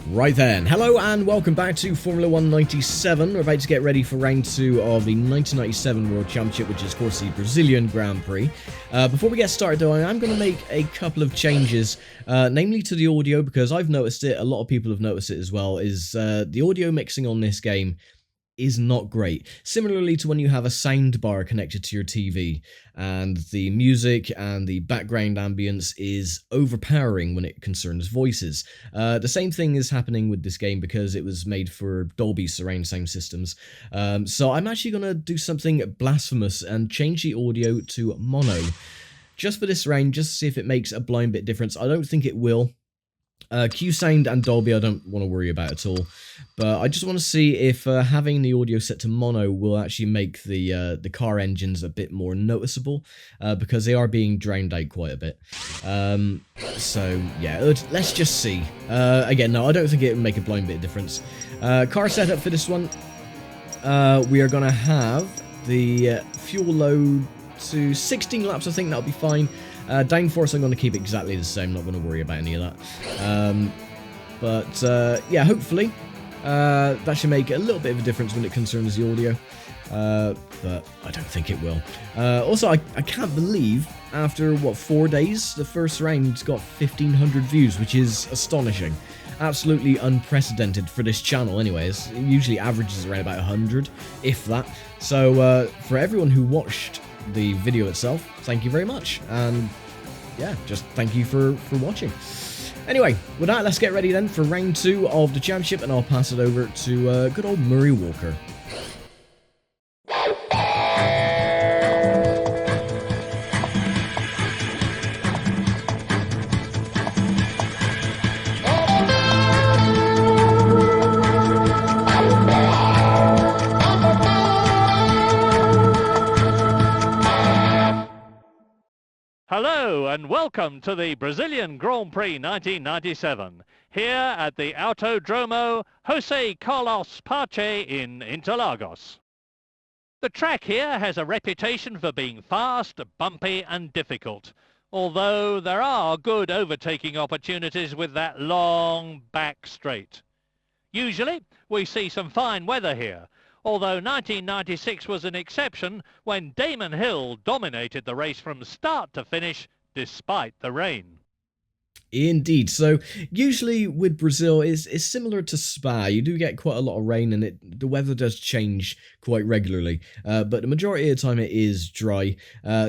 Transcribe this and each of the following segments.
Right then, hello and welcome back to Formula 197. We're about to get ready for round 2 of the 1997 World Championship, which is of course the Brazilian Grand Prix. Before we get started though, I am going to make a couple of changes, namely to the audio, because I've noticed it, a lot of people have noticed it as well, is the audio mixing on this game is not great. Similarly to when you have a sound bar connected to your TV and the music and the background ambience is overpowering when it concerns voices. The same thing is happening with this game because it was made for Dolby surround sound systems. So I'm actually going to do something blasphemous and change the audio to mono. Just for this round, just to see if it makes a blind bit difference. I don't think it will. Q-Sound and Dolby I don't want to worry about at all, but I just want to see if having the audio set to mono will actually make the car engines a bit more noticeable, because they are being drowned out quite a bit. So yeah, let's just see. Again, no, I don't think it will make a blind bit of difference. Car setup for this one, we are going to have the fuel load to 16 laps, I think that'll be fine. Downforce I'm going to keep exactly the same, not going to worry about any of that. Yeah, hopefully that should make a little bit of a difference when it concerns the audio, but I don't think it will. Also, I can't believe after, what, 4 days, the first round's got 1,500 views, which is astonishing. Absolutely unprecedented for this channel anyways. It usually averages around about 100, if that. So for everyone who watched the video itself, thank you very much, and yeah, just thank you for watching. Anyway, with that, let's get ready then for round 2 of the championship, and I'll pass it over to good old Murray Walker. Hello and welcome to the Brazilian Grand Prix 1997, here at the Autodromo José Carlos Pache in Interlagos. The track here has a reputation for being fast, bumpy and difficult, although there are good overtaking opportunities with that long back straight. Usually we see some fine weather here, although 1996 was an exception when Damon Hill dominated the race from start to finish despite the rain. Indeed. So usually with Brazil is similar to Spa. You do get quite a lot of rain, and the weather does change quite regularly, but the majority of the time it is dry.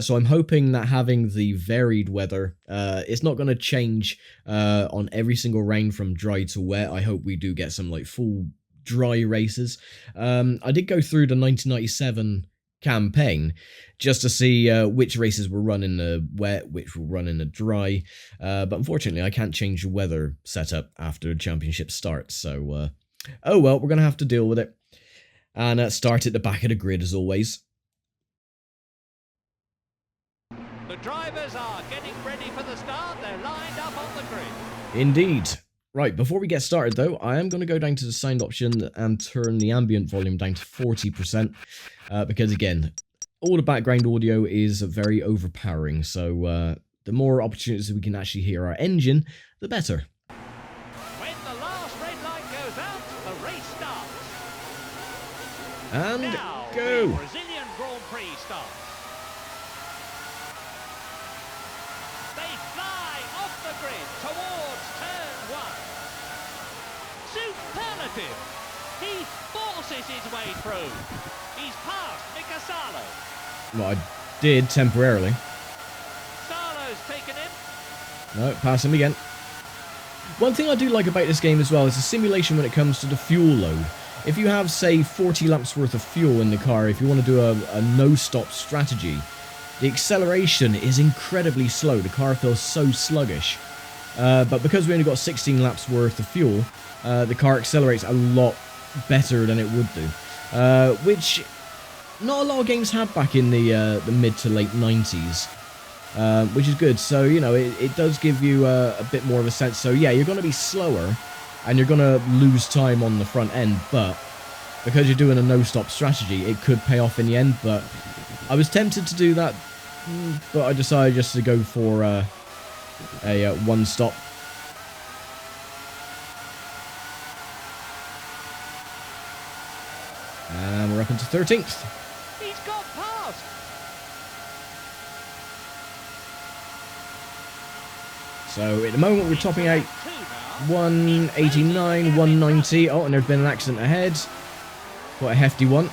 So I'm hoping that having the varied weather, it's not going to change on every single round from dry to wet. I hope we do get some like full dry races. I did go through the 1997 campaign just to see which races will run in the wet, which will run in the dry, but unfortunately I can't change the weather setup after the championship starts, so oh well, we're gonna have to deal with it. And start at the back of the grid as always. The drivers are getting ready for the start. They're lined up on the grid. Indeed. Right, before we get started though, I am going to go down to the sound option and turn the ambient volume down to 40%, because again, all the background audio is very overpowering, so the more opportunities we can actually hear our engine, the better. When the last red light goes out, the race starts. And now, go! The Brazilian Grand Prix starts. They fly off the grid towards turn 1. Superlative! He forces his way through. He's past Mika Salo. Well, I did temporarily. Salo's taken him. No, pass him again. One thing I do like about this game as well is the simulation when it comes to the fuel load. If you have, say, 40 laps worth of fuel in the car, if you want to do a no-stop strategy, the acceleration is incredibly slow. The car feels so sluggish. But because we only got 16 laps worth of fuel, the car accelerates a lot better than it would do. Which not a lot of games had back in the mid to late 90s. Which is good. So, you know, it does give you a bit more of a sense. So, yeah, you're going to be slower and you're going to lose time on the front end. But because you're doing a no-stop strategy, it could pay off in the end. But I was tempted to do that, but I decided just to go for a one-stop. up into 13th. He's got past. So at the moment we're topping out 189, 190. Oh, and there's been an accident ahead. Quite a hefty one.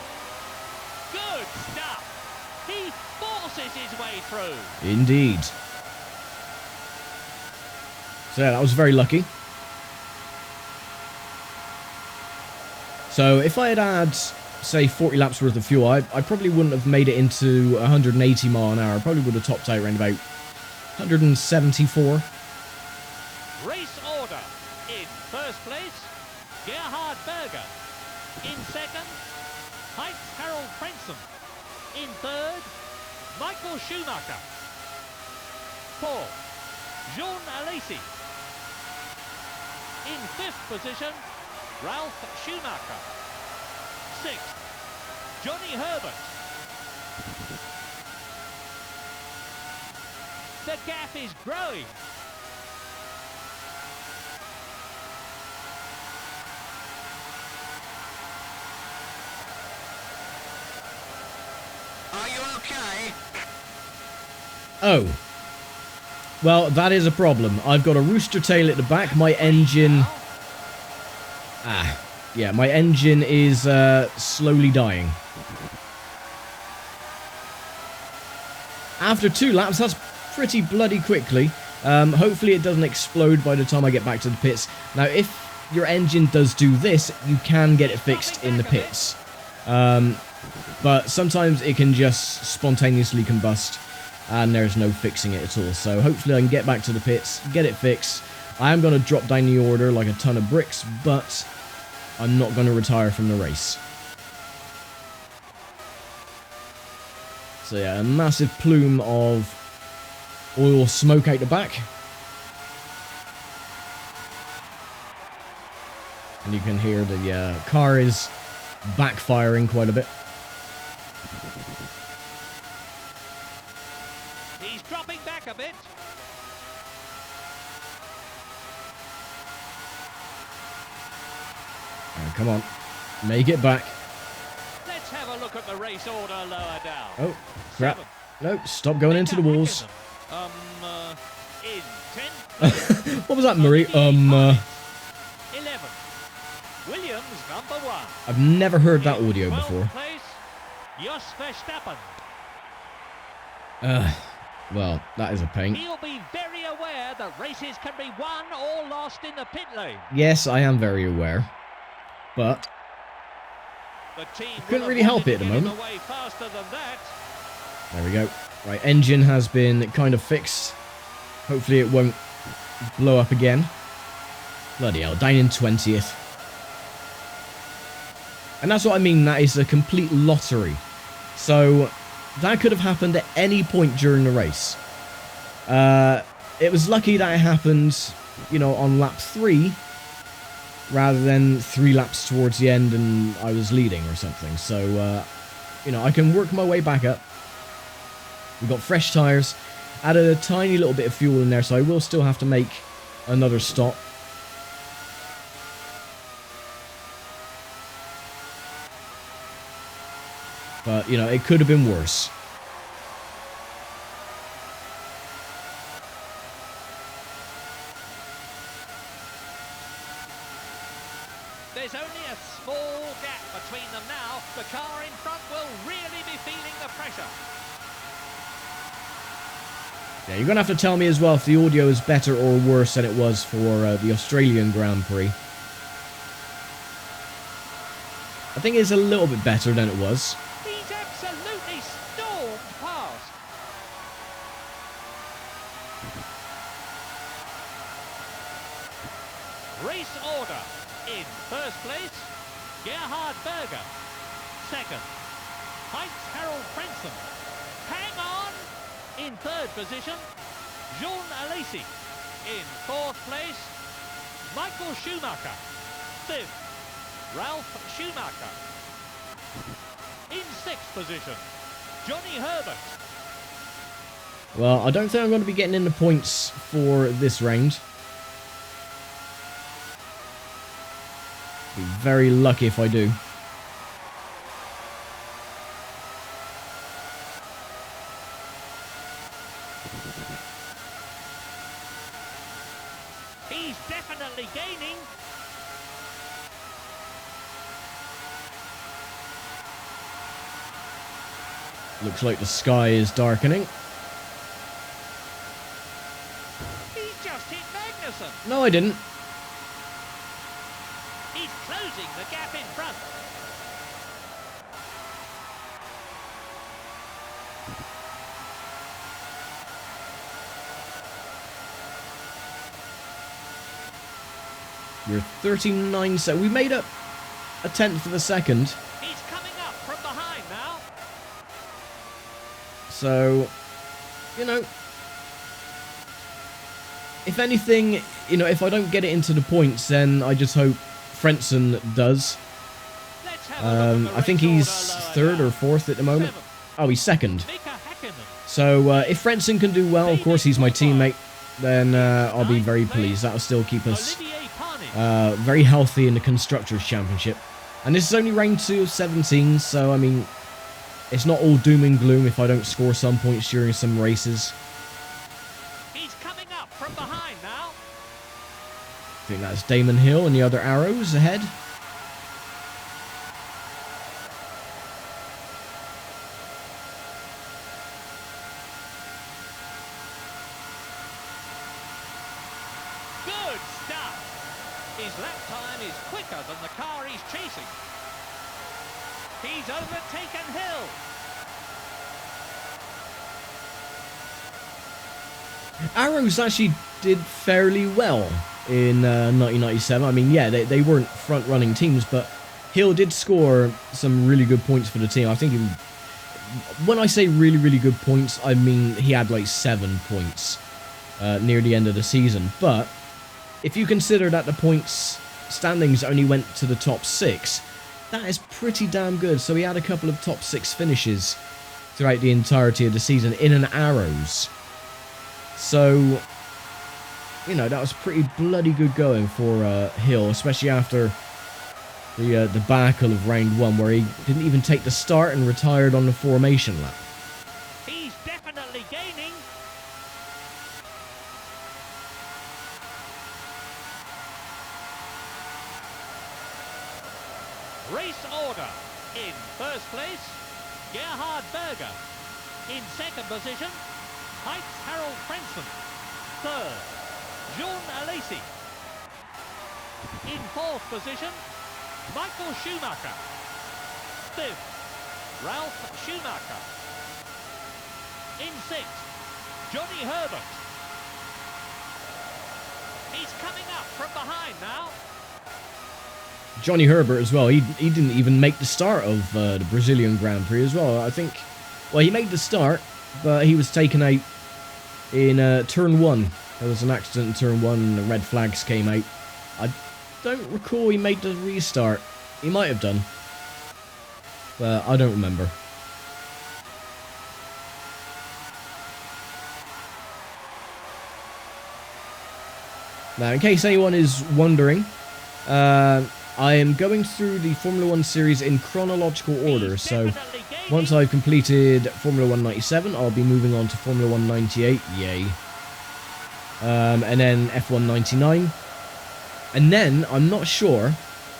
Good stuff. He forces his way through. Indeed. So yeah, that was very lucky. So if I had had, say, 40 laps worth of fuel, I probably wouldn't have made it into 180 mile an hour. I probably would have topped out around about 174. Race order. In first place, Gerhard Berger. In second, Heinz Harold Frentzen. In third, Michael Schumacher. Fourth, Jean Alesi. In fifth position, Ralph Schumacher. Sixth, Johnny Herbert. The gap is growing. Are you okay? Oh. Well, that is a problem. I've got a rooster tail at the back. My engine... yeah, my engine is slowly dying. After 2 laps, that's pretty bloody quickly. Hopefully it doesn't explode by the time I get back to the pits. Now, if your engine does do this, you can get it fixed in the pits. But sometimes it can just spontaneously combust, and there's no fixing it at all. So hopefully I can get back to the pits, get it fixed. I am going to drop down the order like a ton of bricks, but I'm not going to retire from the race. So yeah, a massive plume of oil smoke out the back. And you can hear the car is backfiring quite a bit. He's dropping back a bit. Oh, come on, make it back. Let's have a look at the race order lower down. Oh, crap. No, stop going into the walls. In 10th. What was that, Murray? 11. Williams, number 1. I've never heard that In audio 12th before. place, Jos Verstappen. Well, that is a pain. He'll be very aware that races can be won or lost in the pit lane. Yes, I am very aware. But The team couldn't will really have help wanted it at to the get him moment. away faster than that. there we go. Right, engine has been kind of fixed. Hopefully it won't blow up again. Bloody hell, down in 20th. And that's what I mean, that is a complete lottery. So, that could have happened at any point during the race. It was lucky that it happened, you know, on lap 3, rather than 3 laps towards the end and I was leading or something. So, you know, I can work my way back up. We've got fresh tyres, added a tiny little bit of fuel in there, so I will still have to make another stop. But, you know, it could have been worse. There's only a small gap between them now. The car in front will really be feeling the pressure. Yeah, you're going to have to tell me as well if the audio is better or worse than it was for the Australian Grand Prix. I think it's a little bit better than it was. He's absolutely stormed past. Race order. In first place, Gerhard Berger. Second, Heinz Harold Frentzen. Hang on. In third position, Jean Alesi. In fourth place, Michael Schumacher. Fifth, Ralph Schumacher. In sixth position, Johnny Herbert. Well, I don't think I'm going to be getting in the points for this round. Be very lucky if I do. definitely gaining. Looks like the sky is darkening. He's just hit Magnussen. No, I didn't. He's closing the gap in front. We're 39 seconds. We made up a tenth of a second. He's coming up from behind now. So, you know, if anything, you know, if I don't get it into the points, then I just hope Frentzen does. Let's have a look at the I think race he's order lower third down. or fourth at the moment. Oh, he's second. Mika Häkkinen. So, if Frentzen can do well, of course he's my teammate, then I'll be very pleased. That'll still keep us Olivier Panis. very healthy in the Constructors' Championship. And this is only round 2 of 17, so, I mean, it's not all doom and gloom if I don't score some points during some races. He's coming up from behind now. I think that's Damon Hill and the other arrows ahead. Good stuff. His lap time is quicker than the car he's chasing. He's overtaken Hill. Arrows actually did fairly well in 1997. I mean, yeah, they weren't front-running teams, but Hill did score some really good points for the team. I think when I say really, really good points, I mean he had like 7 points near the end of the season. But if you consider that the points standings only went to the top 6, that is pretty damn good. So he had a couple of top 6 finishes throughout the entirety of the season in an arrows. So, you know, that was pretty bloody good going for Hill, especially after the debacle of round 1, where he didn't even take the start and retired on the formation lap. He's definitely gaining. Race order. In first place, Gerhard Berger. In second position, Heitz Harold Frentzen. Third, Jean Alesi. In fourth position, Michael Schumacher. Fifth, Ralph Schumacher. In sixth, Johnny Herbert. He's coming up from behind now. Johnny Herbert as well, he didn't even make the start of the Brazilian Grand Prix as well. I think, well, he made the start, but he was taken out in turn 1. There was an accident in turn 1 and the red flags came out. I don't recall he made the restart. He might have done, but I don't remember. Now, in case anyone is wondering, I am going through the Formula 1 series in chronological order, so once I've completed Formula 1 97, I'll be moving on to Formula 1 98, yay. And then F1 99. And then, I'm not sure,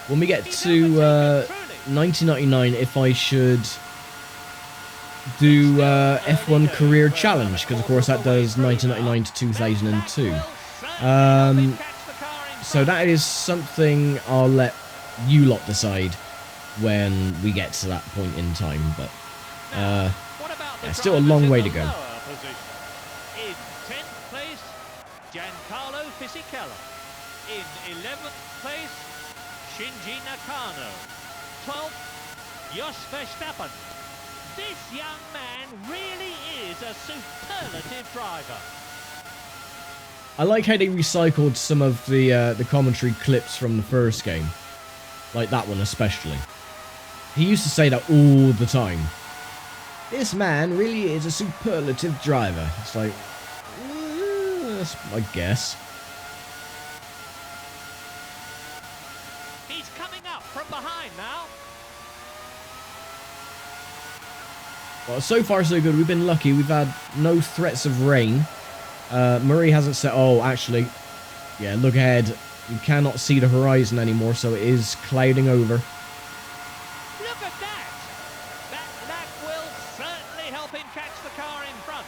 when we get to 1999, if I should do F1 Career Challenge, because of course that does 1999 to 2002. So that is something I'll let you lot decide when we get to that point in time, but yeah, still a long way to go. In 10th place, Giancarlo Fisichella. In 11th place, Shinji Nakano. 12th, Jos Verstappen. This young man really is a superlative driver. I like how they recycled some of the commentary clips from the first game. Like that one especially. He used to say that all the time. This man really is a superlative driver. It's like, I guess. He's coming up from behind now. Well, so far so good. We've been lucky. We've had no threats of rain. Murray hasn't said... Oh, actually, yeah, look ahead. You cannot see the horizon anymore, so it is clouding over. Look at that! That lap will certainly help him catch the car in front.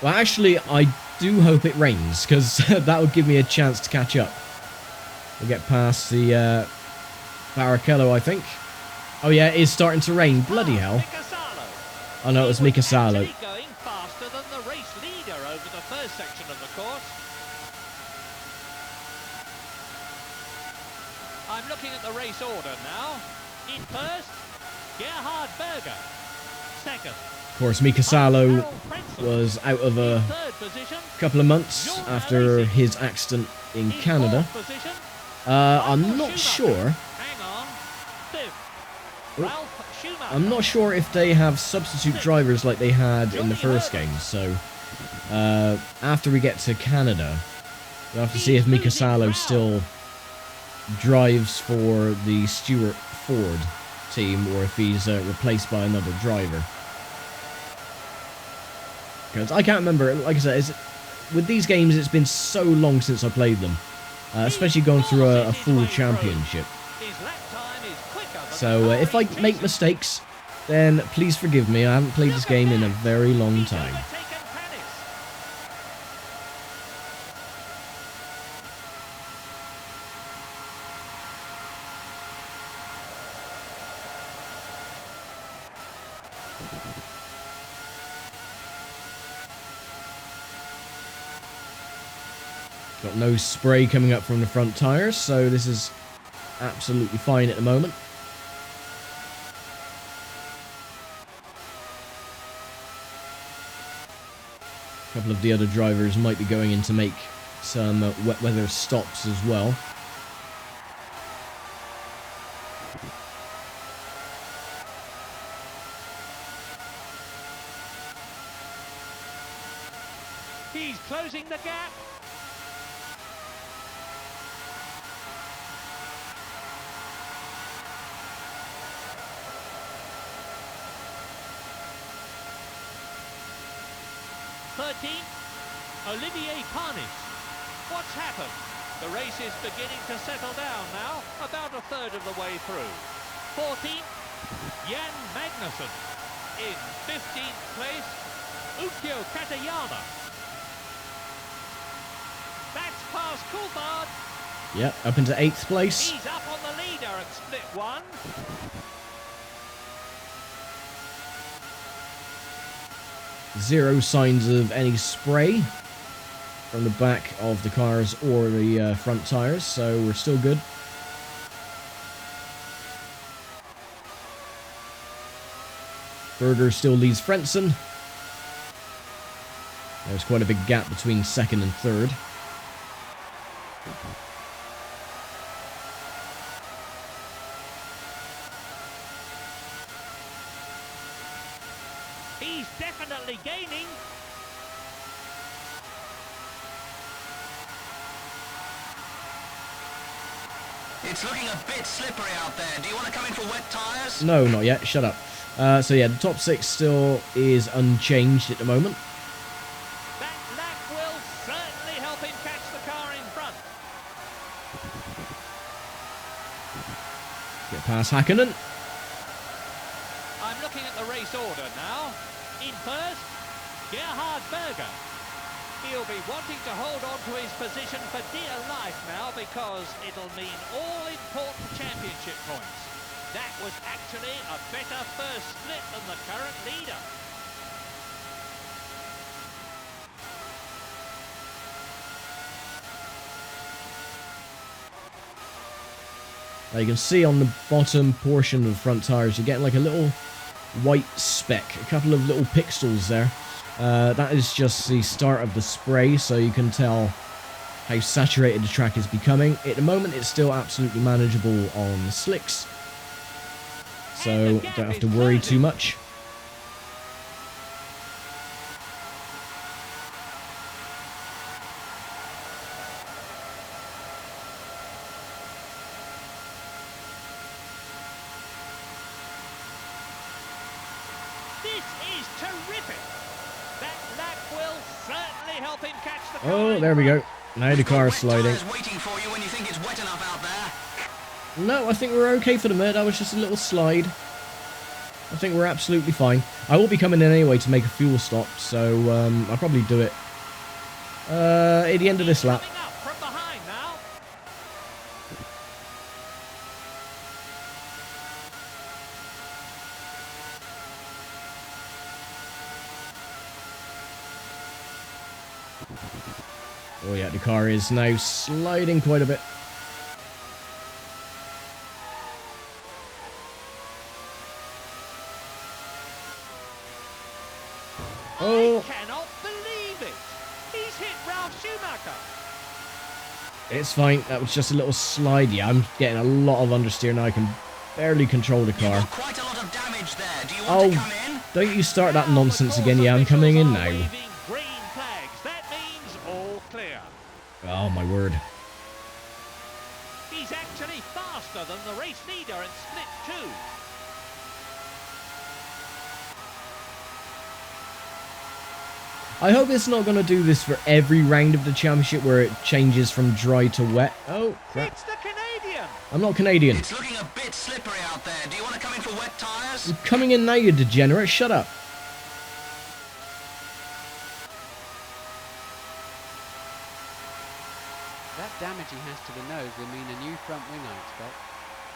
Well, actually, I do hope it rains, because that would give me a chance to catch up. We'll get past the Barrichello, I think. Oh yeah, it is starting to rain. Bloody hell. Oh no, it was Mika Salo. Going faster than the race leader over the first section of the course. I'm looking at the race order now. In first, Gerhard Berger. Second. Of course, Mika Salo was out of a couple of months after his accident in Canada. I'm not sure. I'm not sure if they have substitute drivers like they had in the first game, so after we get to Canada, we'll have to see if Mika Salo still drives for the Stewart Ford team or if he's replaced by another driver. Because I can't remember, like I said, with these games it's been so long since I played them, especially going through a full championship. So if I make mistakes, then please forgive me. I haven't played this game in a very long time. Got no spray coming up from the front tyres, so this is absolutely fine at the moment. A couple of the other drivers might be going in to make some wet weather stops as well. He's closing the gap. Olivier Parnis. What's happened? The race is beginning to settle down now, about a third of the way through. 14th, Jan Magnussen. In 15th place, Ukyo Katayama. That's past Coulthard. Yep, up into 8th place. He's up on the leader at split one. Zero signs of any spray from the back of the cars or the front tyres, so we're still good. Berger still leads Frentzen. There's quite a big gap between second and third. He's definitely gaining. It's looking a bit slippery out there. Do you want to come in for wet tyres? No, not yet. Shut up. So yeah, the top 6 still is unchanged at the moment. That lap will certainly help him catch the car in front. Get past Hakkinen. I'm looking at the race order now. In first, Gerhard Berger. He'll be wanting to hold on to his position for dear life now because it'll mean all important championship points. That was actually a better first split than the current leader. Now you can see on the bottom portion of the front tyres, you're getting like a little white speck, a couple of little pixels there. That is just the start of the spray, so you can tell how saturated the track is becoming. At the moment, it's still absolutely manageable on the slicks, so don't have to worry too much. This is terrific. That lap will certainly help him catch the car. Oh, there we go. Now the car is sliding. Waiting for you when you think it's wet enough out there? No, I think we're okay for the minute. That was just a little slide. I think we're absolutely fine. I will be coming in anyway to make a fuel stop, so I'll probably do it at the end of this lap. Coming up from behind now. Oh yeah, the car is now sliding quite a bit. Oh, I cannot believe it. He's hit Ralph Schumacher. it's fine. That was just a little slide. Yeah, I'm getting a lot of understeer now. I can barely control the You've car. got quite a lot of damage there. Do you want to come in? Don't you start that nonsense again. Yeah, I'm coming in now. Waving green flags. That means all clear. Oh, my word. He's actually faster than the race leader in split 2. I hope it's not going to do this for every round of the championship where it changes from dry to wet. Oh, crap. It's the Canadian. I'm not Canadian. It's looking a bit slippery out there. Do you want to come in for wet tyres? I'm coming in now, you degenerate. Shut up. That damage he has to the nose will mean a new front wing, I expect.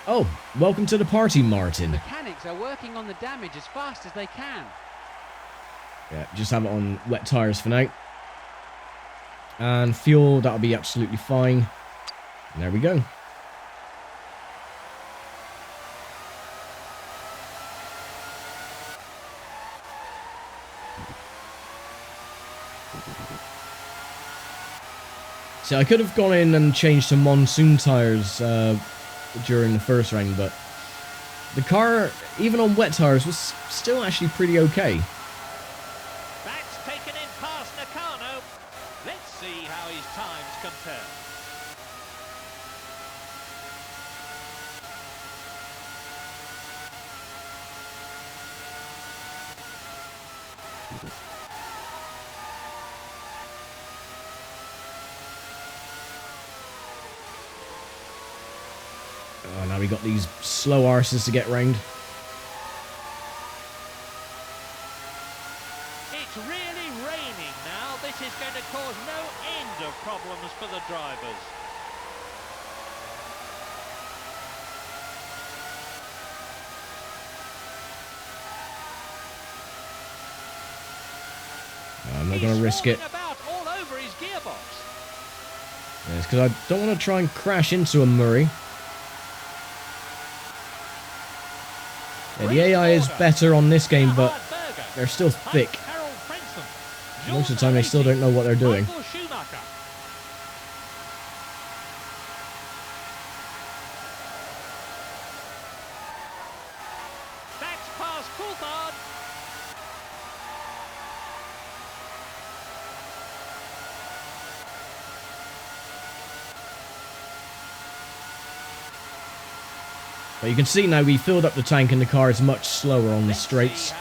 Oh, welcome to the party, Martin. Mechanics are working on the damage as fast as they can. Yeah, just have it on wet tyres for now. And fuel, that'll be absolutely fine. And there we go. So I could have gone in and changed to monsoon tyres during the first round, but the car, even on wet tyres, was still actually pretty okay. That's taken in past Nakano. Let's see how his times compare. Oh, now we got these slow arses to get round. It's really raining now. This is going to cause no end of problems for the drivers. No, I'm not going to risk it. He's about all over his gearbox. Yeah, it's because I don't want to try and crash into a Murray. Yeah, the AI is better on this game, but they're still thick. Most of the time they still don't know what they're doing. That's past Coulthard. But you can see now we filled up the tank and the car is much slower on the straights.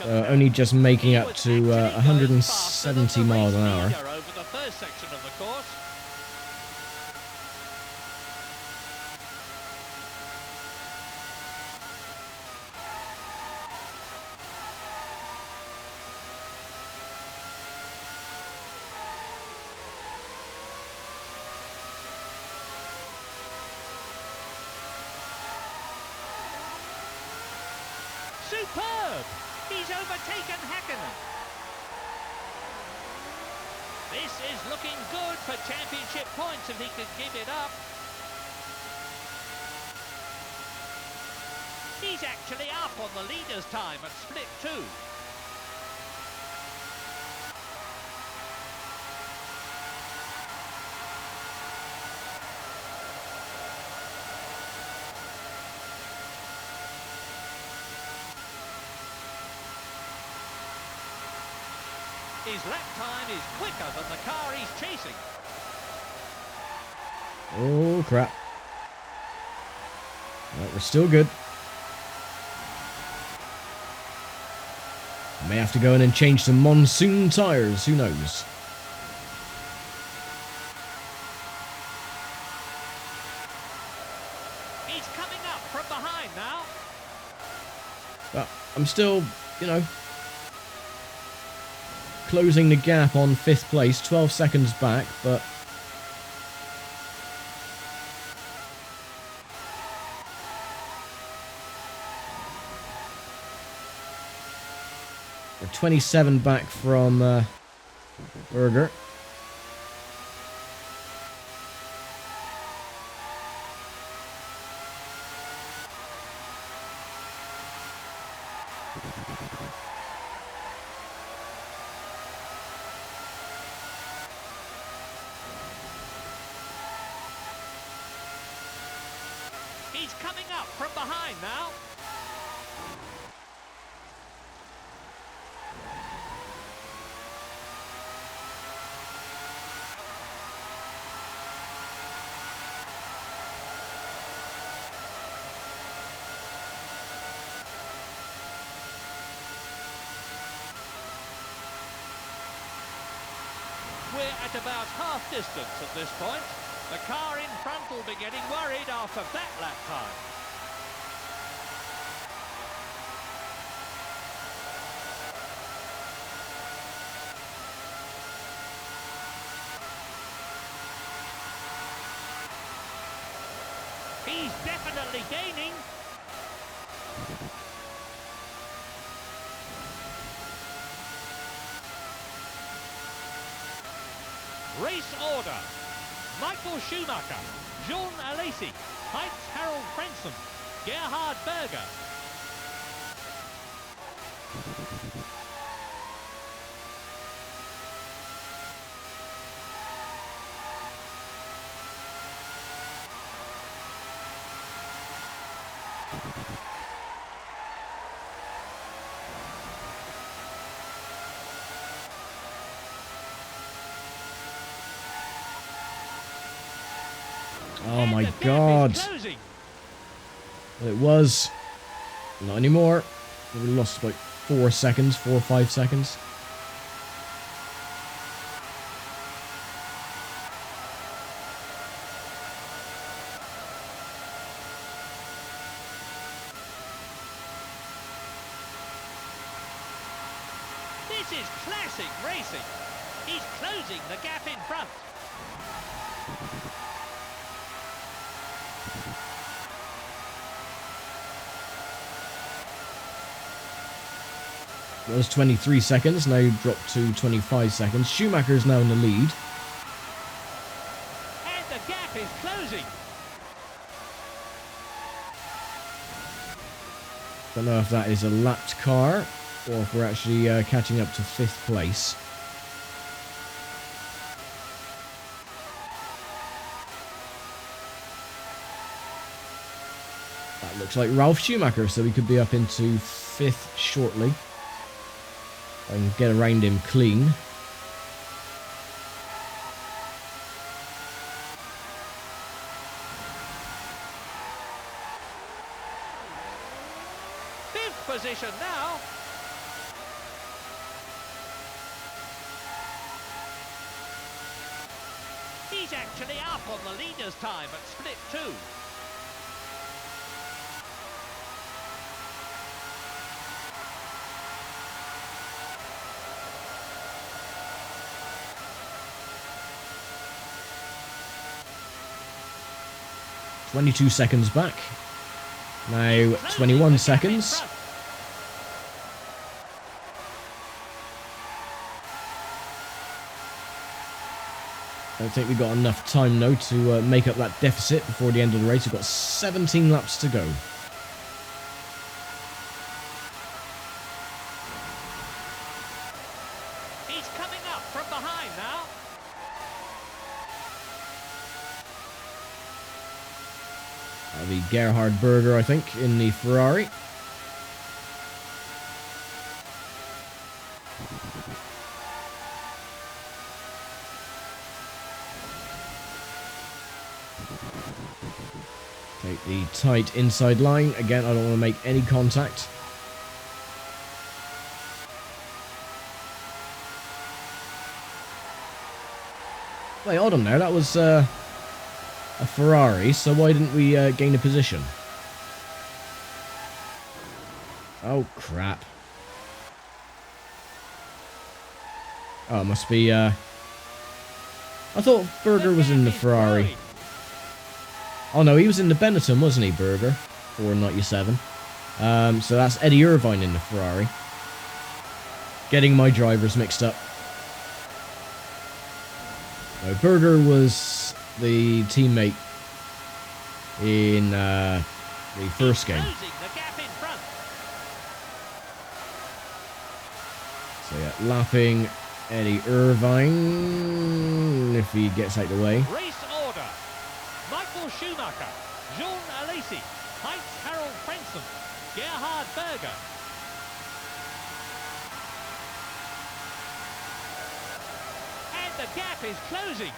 Only just making up to 170 miles an hour. Over the first section of the course. Superb! He's overtaken Häkkinen. This is looking good for championship points if he could give it up. He's actually up on the leader's time at split 2. His lap time is quicker than the car he's chasing. Oh, crap. Right, we're still good. May have to go in and change to monsoon tyres, who knows? He's coming up from behind now. But I'm still, you know, closing the gap on 5th place, 12 seconds back, but we're 27 back from Berger. He's coming up from behind now. We're at about half distance at this point. The car in front will be getting worried after that lap time. He's definitely gaining. Race order. Michael Schumacher, Jean Alesi, Heinz Harald Frentzen, Gerhard Berger. oh my god. Well, it was. Not anymore. We lost about 4 seconds, 4 or 5 seconds. This is classic racing. He's closing the gap in front. It was 23 seconds, now dropped to 25 seconds. Schumacher's now in the lead. And the gap is closing. Don't know if that is a lapped car or if we're actually catching up to 5th place. That looks like Ralf Schumacher, so we could be up into 5th shortly. I can get around him clean. Fifth position now. He's actually up on the leader's time at split 2. .22 seconds back. Now 21 seconds. I don't think we've got enough time though to make up that deficit before the end of the race. We've got 17 laps to go. He's coming up from behind now. That'll be Gerhard Berger, I think, in the Ferrari. Take the tight inside line. Again, I don't want to make any contact. Wait, hold on there. That was a Ferrari, so why didn't we gain a position? Oh, crap. Oh, it must be, I thought Berger was in the Ferrari. Oh, no, he was in the Benetton, wasn't he, Berger? 497. So that's Eddie Irvine in the Ferrari. Getting my drivers mixed up. No, Berger was the teammate in the first game. So yeah, lapping Eddie Irvine if he gets out of the way. Race order. Michael Schumacher, Jean Alesi, Heinz Harald Frentzen, Gerhard Berger. And the gap is closing.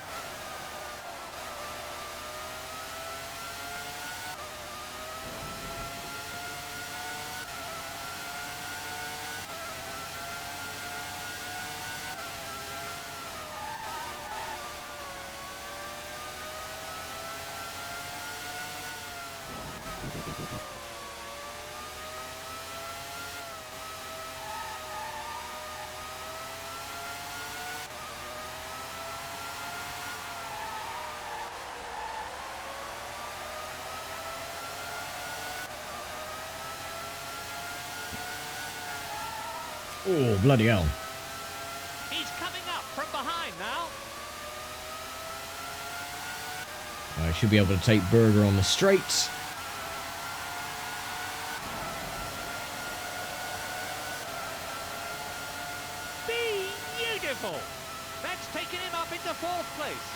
Oh, bloody hell. He's coming up from behind now. I should be able to take Berger on the straights. Beautiful. That's taken him up into 4th place.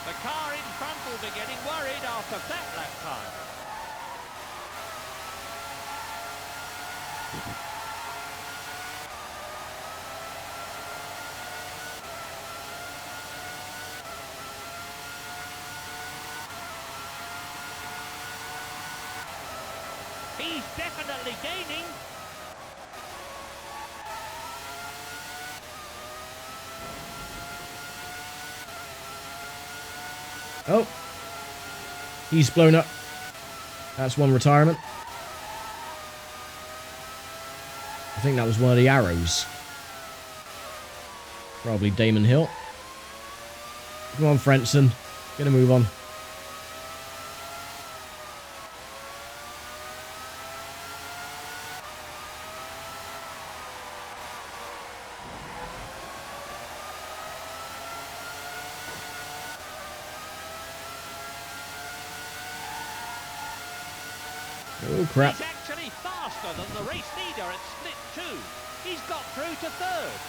The car in front will be getting worried after that lap time. He's definitely gaining. Oh. He's blown up. That's one retirement. I think that was one of the arrows. Probably Damon Hill. Come on, Frentzen. Get a move on. Oh, crap. He's actually faster than the race leader at split 2. He's got through to 3rd.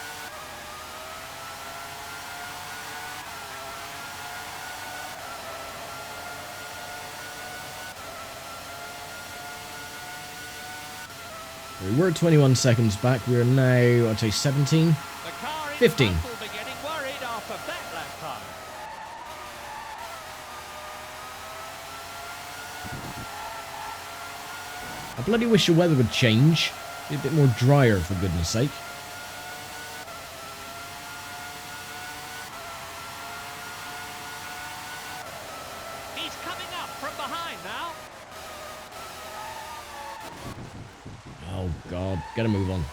We were 21 seconds back. We are now, I'd say, 17. The car in 15. front will be getting worried after that lap time. I bloody wish the weather would change. Be a bit more drier, for goodness sake. He's coming up from behind now. Oh, God. Get a move on.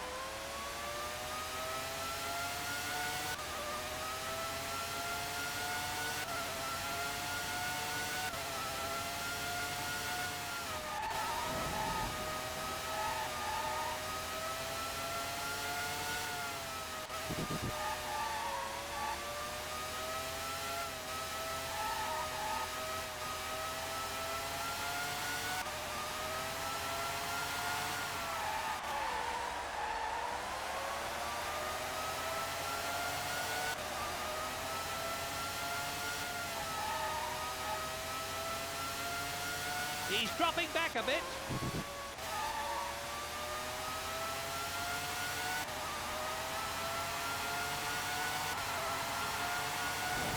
He's dropping back a bit.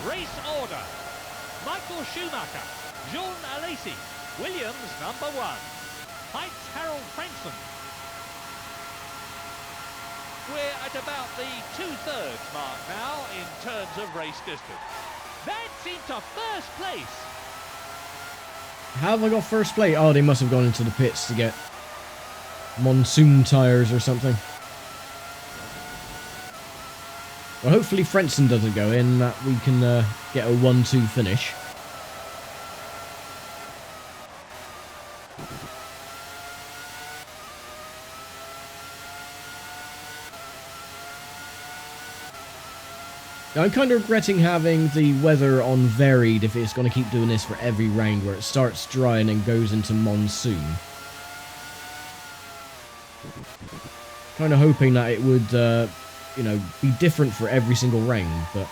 Race order. Michael Schumacher, Jean Alesi, Williams number 1, Heinz Harald Frentzen. We're at about the 2/3 mark now in terms of race distance. That's into first place. How have I got first place? Oh, they must have gone into the pits to get monsoon tyres or something. Well, hopefully Frentzen doesn't go in, that we can get a 1-2 finish. Now, I'm kind of regretting having the weather on varied if it's going to keep doing this for every round, where it starts dry and then goes into monsoon. Kind of hoping that it would, you know, be different for every single round, but...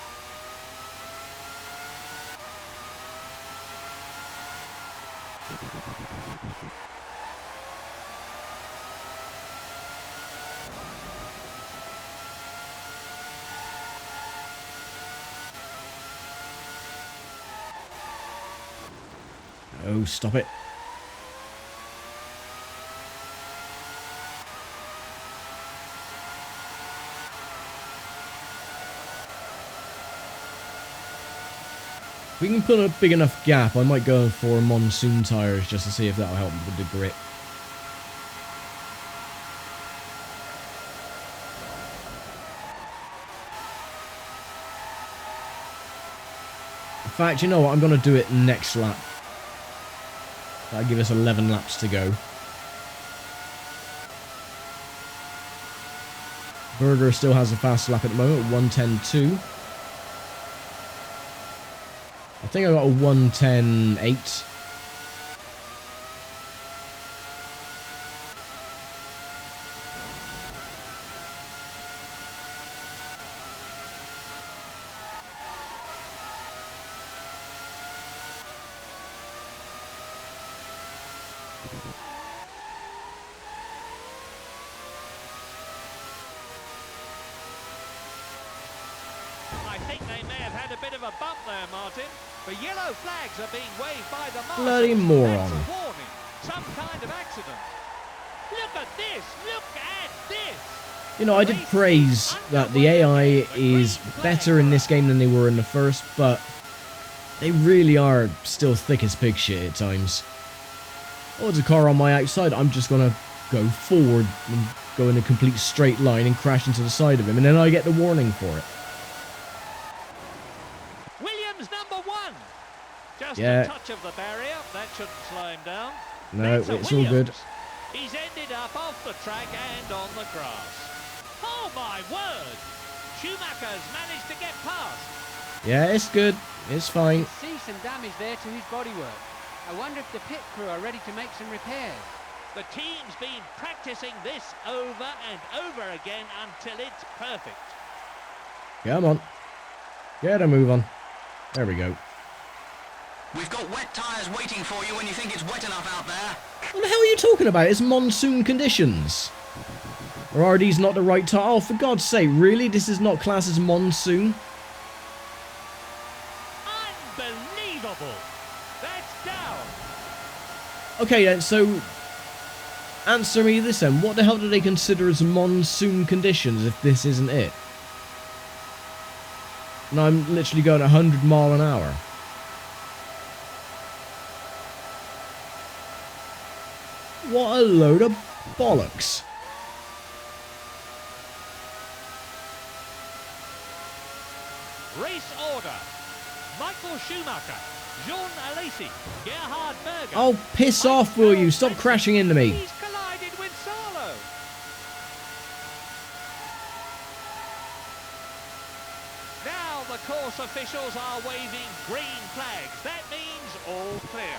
Oh, stop it. If we can put a big enough gap, I might go for monsoon tyres just to see if that'll help with the grip. In fact, you know what? I'm going to do it next lap. That'll give us 11 laps to go. Berger still has a fast lap at the moment, 1:10.2. I think I got a 1:10.8. I think they may have had a bit of a bump there, Martin. The yellow flags are being waved by the marshals. Bloody moron. That's a warning. Some kind of accident. Look at this. Look at this. You know, I did praise that the AI is better in this game than they were in the first, but they really are still thick as pig shit at times. Oh, there's a car on my outside. I'm just going to go forward and go in a complete straight line and crash into the side of him, and then I get the warning for it. Williams number 1. Just Yeah. a touch of the barrier. That shouldn't slow him down. No, That's a it's all good. Williams. He's ended up off the track and on the grass. Oh my word! Schumacher's managed to get past. Yeah, it's good. It's fine. See some damage there to his bodywork. I wonder if the pit crew are ready to make some repairs. The team's been practicing this over and over again until it's perfect. Come on. Get a move on. There we go. We've got wet tyres waiting for you when you think it's wet enough out there. What the hell are you talking about? It's monsoon conditions. Or are these not the right time? Oh, for God's sake, really? This is not classed as monsoon? Unbelievable! That's down. Okay, then, so... Answer me this then. What the hell do they consider as monsoon conditions if this isn't it? And I'm literally going 100 mile an hour. What a load of bollocks. Race order. Michael Schumacher, Jean Alesi, Gerhard Berger. Oh, piss off, will you? Stop crashing into me. He's collided with Salo. Now the course officials are waving green flags. That means all clear.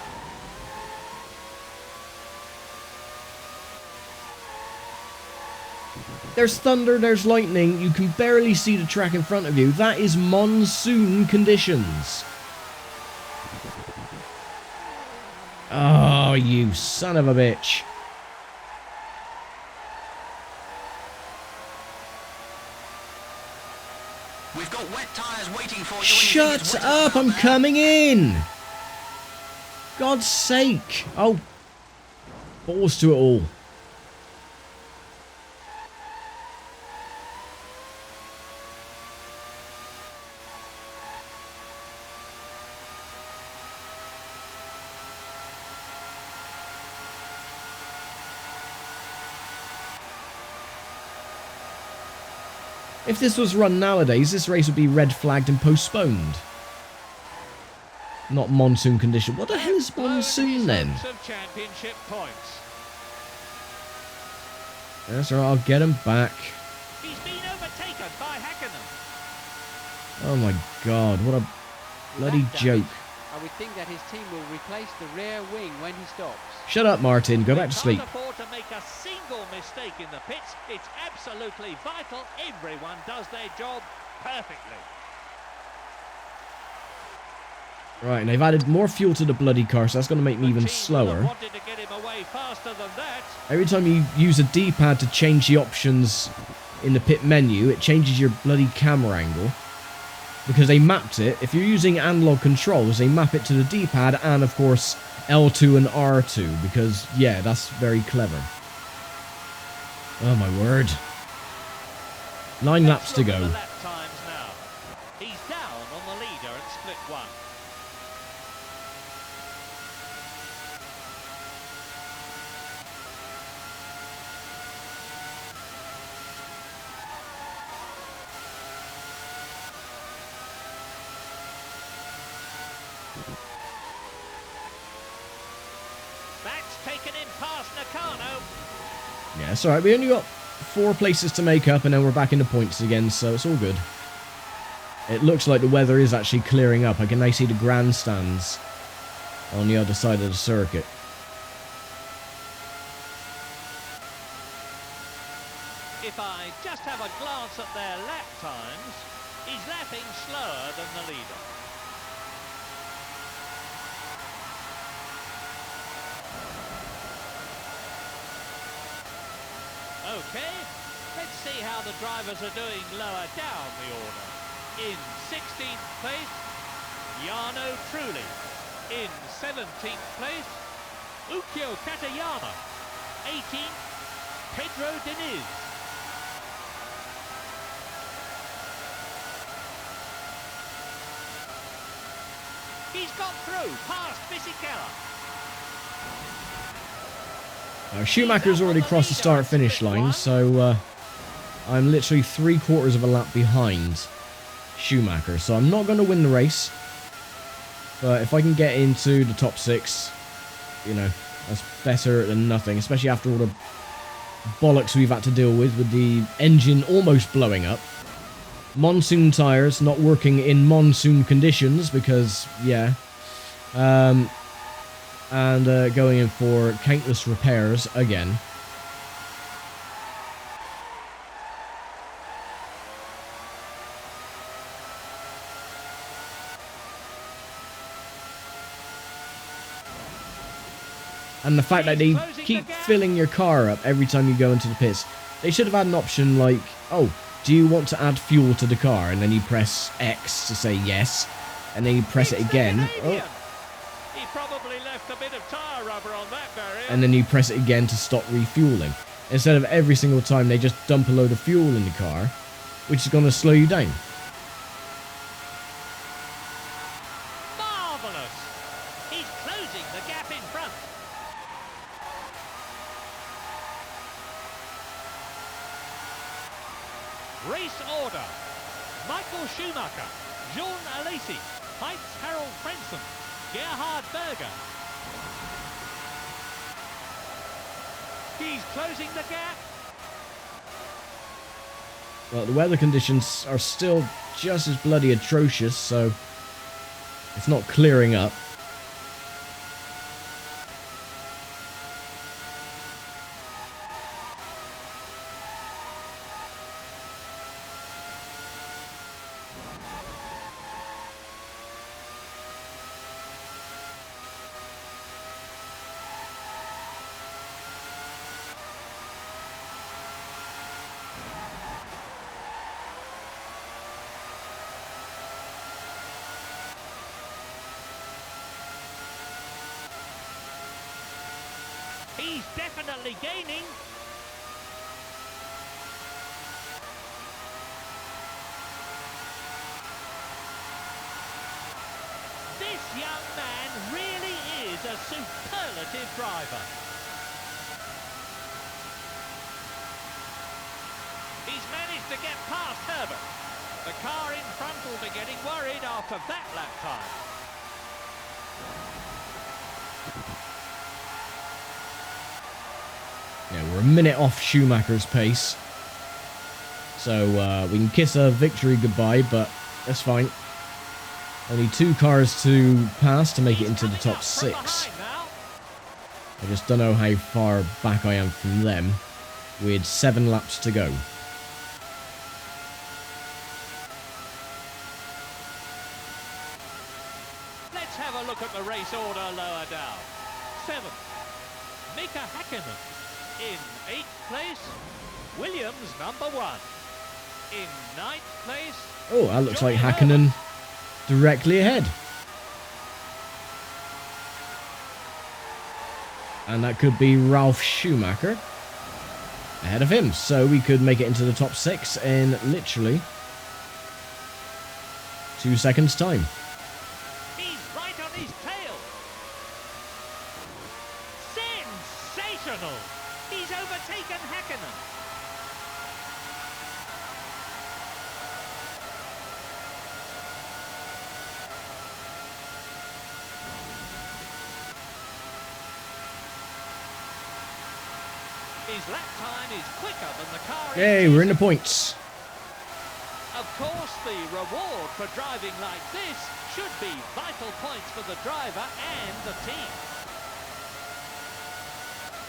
There's thunder, there's lightning, you can barely see the track in front of you. That is monsoon conditions. Oh, you son of a bitch. We've got wet tyres waiting for you when you think Shut it's wet up, enough out I'm there. coming in. God's sake. Oh, balls to it all. If this was run nowadays, this race would be red flagged and postponed. Not monsoon condition. What the hell is monsoon then? Championship points. That's alright, I'll get him back. He's been overtaken by Hakkinen. Oh my god, what a bloody That joke. damage, I would think that his team will replace the rear wing when he stops. Shut up, Martin. Go back to sleep. Can't afford to make a single mistake in the pits. It's absolutely vital. Everyone does their job perfectly. Right, and they've added more fuel to the bloody car, so that's going to make me even slower. Wanted to get him away faster than that. Every time you use a D-pad to change the options in the pit menu, it changes your bloody camera angle. Because they mapped it. If you're using analog controls, they map it to the D-pad and, of course, L2 and R2. Because, yeah, that's very clever. Oh, my word. 9 laps to go. Lap times now. He's down on the leader at split 1. That's taken him past Nakano. Yeah, it's alright. We only got 4 places to make up, and then we're back in the points again, so it's all good. It looks like the weather is actually clearing up. I can now see the grandstands on the other side of the circuit. If I just have a glance at their lap times, he's lapping slower than the leader. Okay, let's see how the drivers are doing lower down the order. In 16th place, Jarno Trulli. In 17th place, Ukyo Katayama. 18th, Pedro Diniz. He's got through past Fisichella. Schumacher's already crossed the start-finish line, so I'm literally 3/4 of a lap behind Schumacher. So I'm not going to win the race, but if I can get into the top 6, you know, that's better than nothing, especially after all the bollocks we've had to deal with the engine almost blowing up. Monsoon tyres not working in monsoon conditions because, yeah. And going in for countless repairs again. And the fact that they keep filling your car up every time you go into the pits. They should have had an option like, oh, do you want to add fuel to the car? And then you press X to say yes. And then you press it again. Oh. He probably left a bit of tyre rubber on that barrier. And then you press it again to stop refueling. Instead of every single time they just dump a load of fuel in the car, which is going to slow you down. Marvellous! He's closing the gap in front. Race order. Michael Schumacher, Jean Alesi, Heitz Harold Frentzen, Gerhard Berger. He's closing the gap. Well, the weather conditions are still just as bloody atrocious, so it's not clearing up. He's definitely gaining. This young man really is a superlative driver. He's managed to get past Herbert. The car in front will be getting worried after that lap time. Yeah, we're a minute off Schumacher's pace. So we can kiss a victory goodbye, but that's fine. Only 2 cars to pass to make it into the top 6. I just don't know how far back I am from them, with 7 laps to go. Let's have a look at the race order lower down. 7th, Mika Häkkinen. In 8th place, Williams number 1. In 9th place... Oh, that looks like Häkkinen directly ahead. And that could be Ralf Schumacher ahead of him. So we could make it into the top 6 in literally 2 seconds' time. He's right on his tail. Sensational. He's overtaken Häkkinen. His lap time is quicker than the car. Yay, we're in the points. Of course, the reward for driving like this should be vital points for the driver and the team.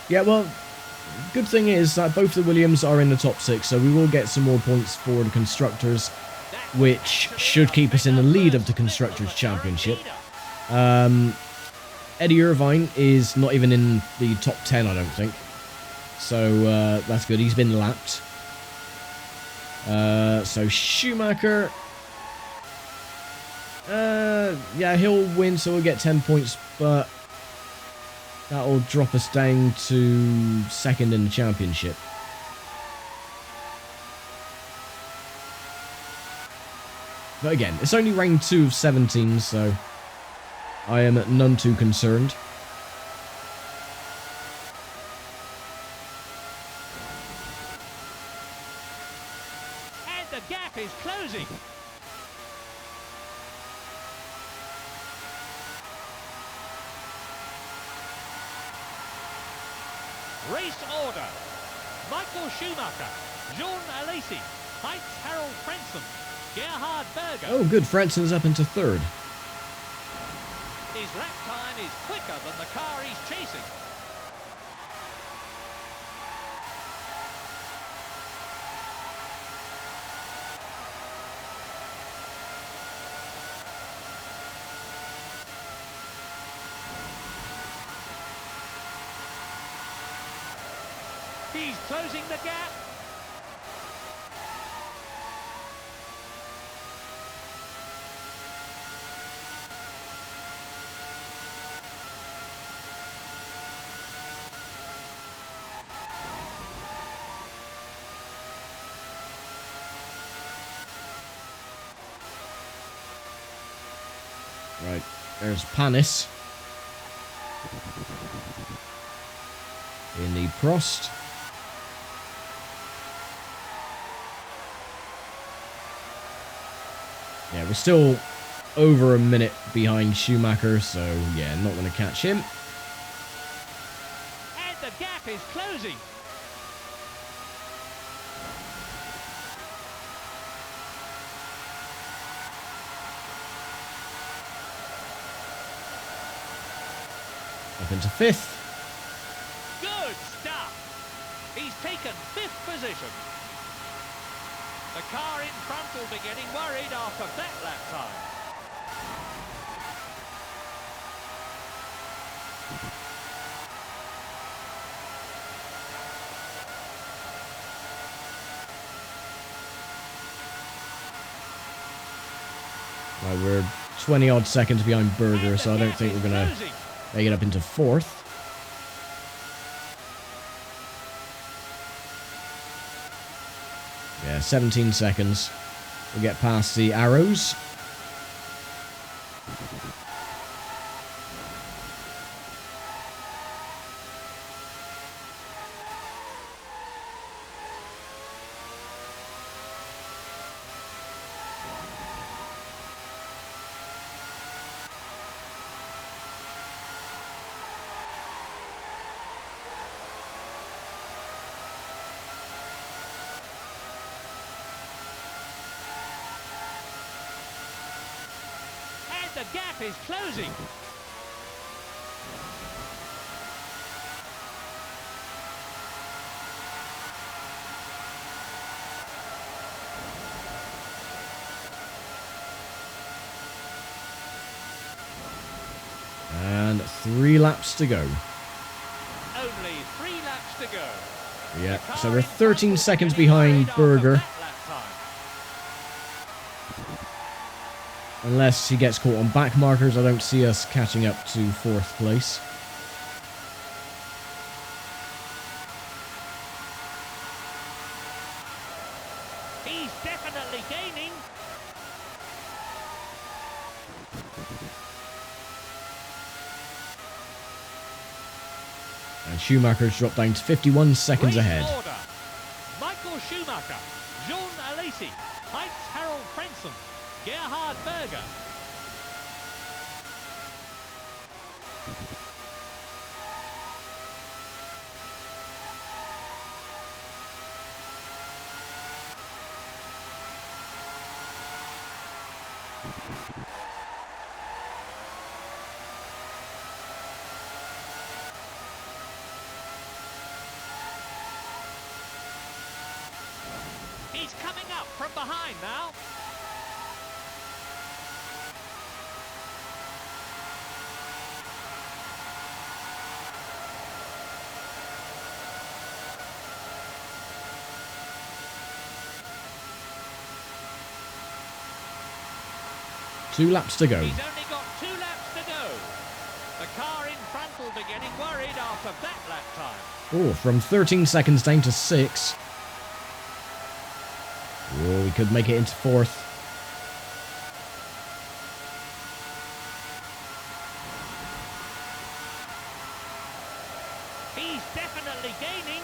Yeah, well, good thing is that both the Williams are in the top 6, so we will get some more points for the Constructors, which should keep us in the lead of the Constructors' Championship. Eddie Irvine is not even in the top 10, I don't think. So that's good. He's been lapped. So Schumacher, yeah, he'll win, so we'll get 10 points, but that'll drop us down to 2nd in the championship. But again, it's only round 2 of 17, so I am none too concerned. The gap is closing. Race order. Michael Schumacher, Jean Alesi, Heinz Harald Frentzen, Gerhard Berger. Oh, good. Frenssen's up into 3rd. His lap time is quicker than the car he's chasing. He's closing the gap. Right, there's Panis in the Prost. Yeah, we're still over a minute behind Schumacher, so yeah, not going to catch him. And the gap is closing. Up into 5th. Good stuff. He's taken 5th position. The car in front will be getting worried after that lap time. Right, we're 20 odd seconds behind Berger, so I don't think we're going to make it up into 4th. Yeah, 17 seconds. We'll get past the arrows. gap is closing. And 3 laps to go. Only 3 laps to go. Yeah, so we're 13 seconds behind Berger. Unless he gets caught on back markers, I don't see us catching up to 4th place. He's definitely gaining. And Schumacher's dropped down to 51 seconds ahead. Order. Michael Schumacher, Jean Alesi, Heinz Harald Frentzen, Gerhard Berger. He's coming up from behind now. Two laps to go. He's only got 2 laps to go. The car in front will be getting worried after that lap time. Oh, from 13 seconds down to 6. Oh, we could make it into 4th. He's definitely gaining.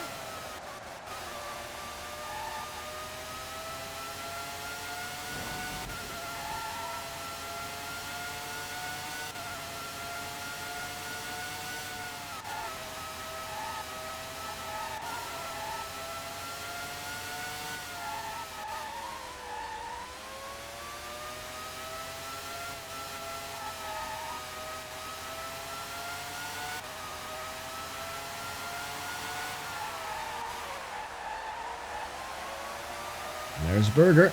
There's Berger.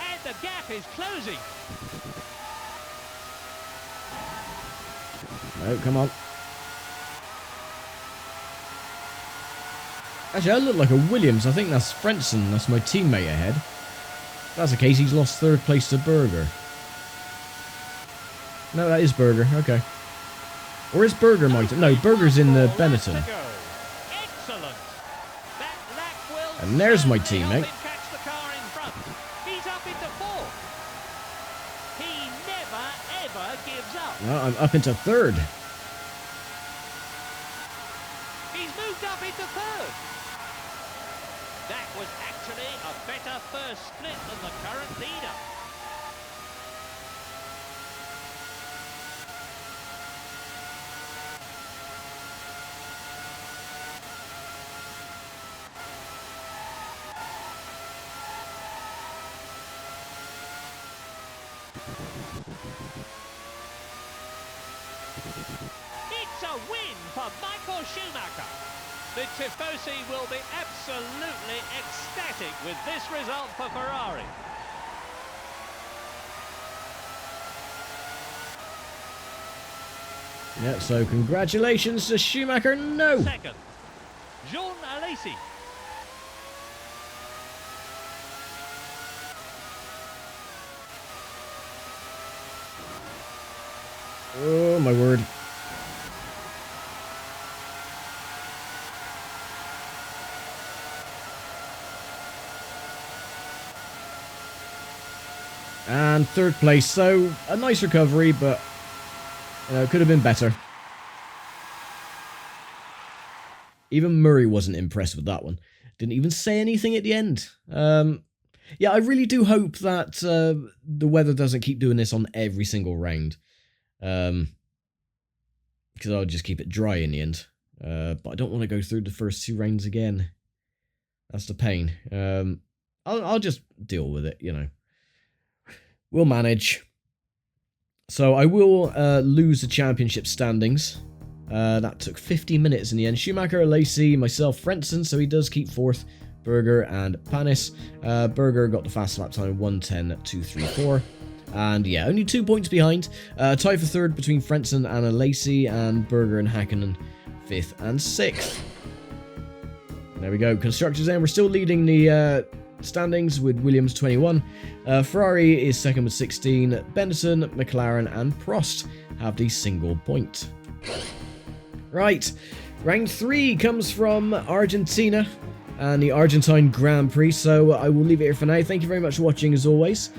And the gap is closing. No, come on. Actually, I look like a Williams. I think that's Frentzen. That's my teammate ahead. If that's the case, he's lost 3rd place to Berger. No, that is Berger. Okay. Or is Berger my... No, Berger's in the Benetton. Excellent. That lap will And there's my certainly teammate. help him catch the car in front. He's up into 4th. He never, ever gives up. No, I'm up into 3rd. He's moved up into 3rd. That was actually a better first split than the current leader. It's a win for Michael Schumacher. The Tifosi will be absolutely ecstatic with this result for Ferrari. Yeah, so congratulations to Schumacher. No! Second, Jean Alesi. Oh, my word. And 3rd place, so a nice recovery, but it could have been better. Even Murray wasn't impressed with that one. Didn't even say anything at the end. Yeah, I really do hope that the weather doesn't keep doing this on every single round. Because I'll just keep it dry in the end. But I don't want to go through the first 2 rounds again. That's the pain. I'll just deal with it, you know. We'll manage. So I will lose the championship standings. That took 50 minutes in the end. Schumacher, Lacey, myself, Frentzen, so he does keep 4th. Berger and Panis. Berger got the fast lap time 1:10.234. And yeah, only 2 points behind. Tie for 3rd between Frentzen and Lacey, and Berger and Hakkinen 5th and 6th. There we go. Constructors then. We're still leading the standings with Williams 21. Ferrari is 2nd with 16. Benetton, McLaren and Prost have the single point. Right. Round 3 comes from Argentina and the Argentine Grand Prix. So I will leave it here for now. Thank you very much for watching as always.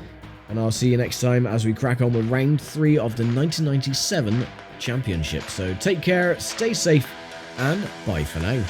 And I'll see you next time as we crack on with round 3 of the 1997 championship. So take care, stay safe, and bye for now.